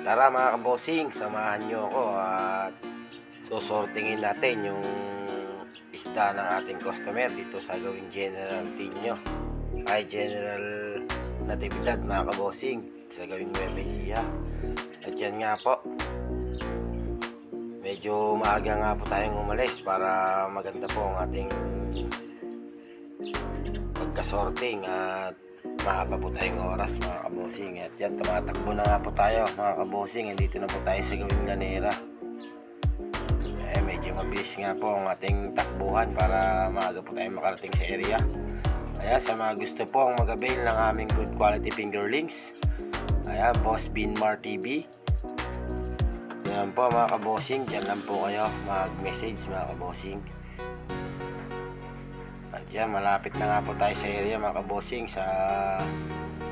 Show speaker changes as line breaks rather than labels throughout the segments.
Tara mga kabosing, samahan nyo ako at susortingin natin yung isda ng ating customer dito sa gawing General Tinio ay General Natividad mga kabosing sa gawing Nueva Ecija. At yan nga po, medyo maaga nga po tayong umalis para maganda po ang ating pagkasorting at mahaba po tayong oras mga kabosing. At yan, tumatakbo na nga po tayo mga kabosing. Dito na po tayo sa gawing Lanera. Medyo mabilis nga po ang ating takbuhan para maaga po tayong makarating sa area. Kaya sa mga gusto po ang mag-avail ng aming good quality fingerlings, ayan, Boss Binmar TV. Yan po mga kabosing, dyan lang po kayo mag-message mga kabosing. At yan, malapit na nga po tayo sa area mga kabosing. Sa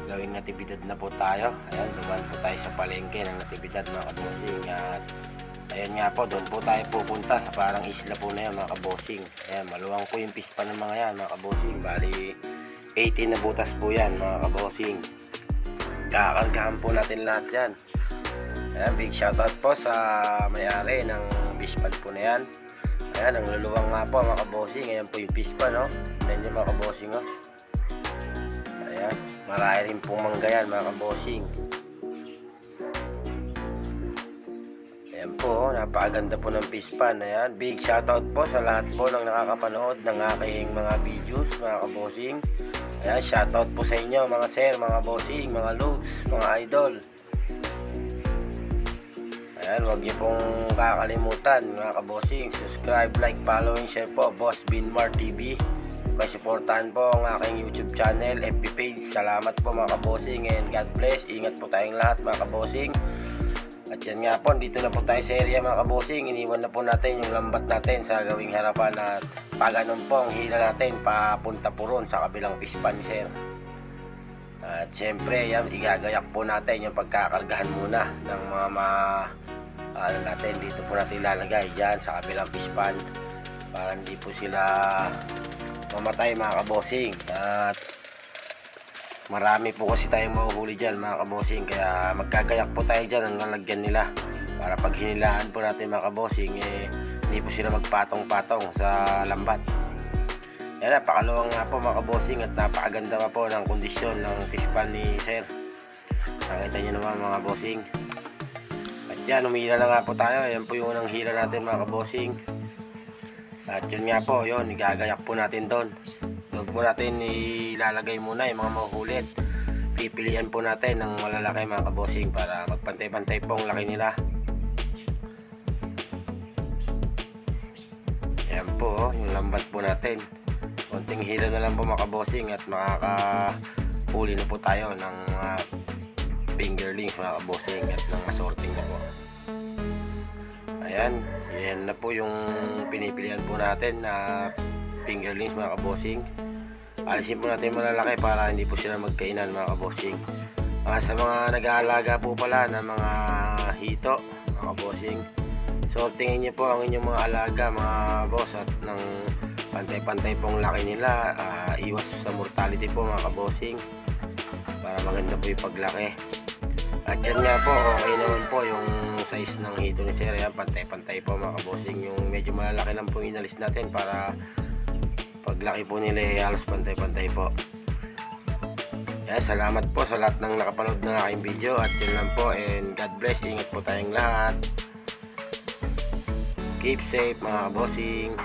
gawing Natividad na po tayo. Ayan, dumaan po tayo sa palengke ng Natividad mga kabosing. At ayan nga po, doon po tayo pupunta sa parang isla po na yan mga kabosing. Ayan, maluwang po yung pispa ng mga yan mga kabosing. Bali 18 na butas po yan mga kabosing. Kakargahan po natin lahat yan. Ayan, big shoutout po sa may-ari ng pispan po na yan. Ayan, ang luluwang nga po mga kabosing. Ayan po yung pispa, no? Ayan yung mga kabosing, no? Ayan, marami rin pong mangga yan mga kabosing. Ayan po, napakaganda po ng pispan. Ayan, big shoutout po sa lahat po ng nakakapanood ng aking mga videos mga kabosing. Ayan, shoutout po sa inyo mga sir, mga bossing, mga loads, mga idol. Ayan, huwag niyo pong kakalimutan mga kabosing, subscribe, like, follow, and share po Boss Binmar TV. Supportahan po ang aking YouTube channel, FB page. Salamat po mga kabosing and God bless. Ingat po tayong lahat mga kabosing. At yan nga po, dito na po tayo sa area mga kabosing. Iniwan na po natin yung lambat natin sa gawing harapan at paganon po ang hila natin papunta po ron sa kabilang pispan ni sir. At syempre yan, igagayak po natin yung pagkakargahan muna ng mga ano natin. Dito po natin ilalagay dyan sa kabilang pispan para hindi po sila mamatay mga kabosing. At marami po kasi tayong mahuhuli dyan mga kabosing, kaya magkagayak po tayo dyan ang lalagyan nila para pag hinilaan po natin mga kabosing, hindi po sila magpatong-patong sa lambat. Yan, napakaluwang nga po mga kabosing at napakaganda pa po ng kondisyon ng pispan ni sir. Nakita nyo naman mga kabosing. At yan, umihila na nga po tayo. Yan po yung unang hila natin mga kabosing. At yun nga po, yun, igagayak po natin doon. Doon po natin ilalagay muna yung mga mahuhulit. Pipilian po natin ng malalaki mga kabosing para magpantay-pantay po ang laki nila. Yan po, yung lambat po natin. Konting hila na lang po mga kabosing at makakahuli na po tayo ng fingerlings mga kabosing at ng masorting na po. Ayan, yan na po yung pinipilian po natin na fingerlings mga kabosing. Alisin po natin malalaki para hindi po sila magkainan mga kabosing. Sa mga nag-aalaga po pala ng mga hito mga kabosing, sortingin nyo po ang inyong mga alaga mga boss at ng pantay-pantay pong laki nila. Iwas sa mortality po mga kabosing para maganda po yung paglaki. At yan nga po, okay naman po yung size ng hito ni sir. Yan, pantay-pantay po mga kabosing. Yung medyo malalaki lang po inalis natin para paglaki po nila halos pantay-pantay po. Yan, salamat po sa lahat ng nakapanood ng aking video. At yun lang po, and God bless. Ingat po tayong lahat. Keep safe mga kabosing.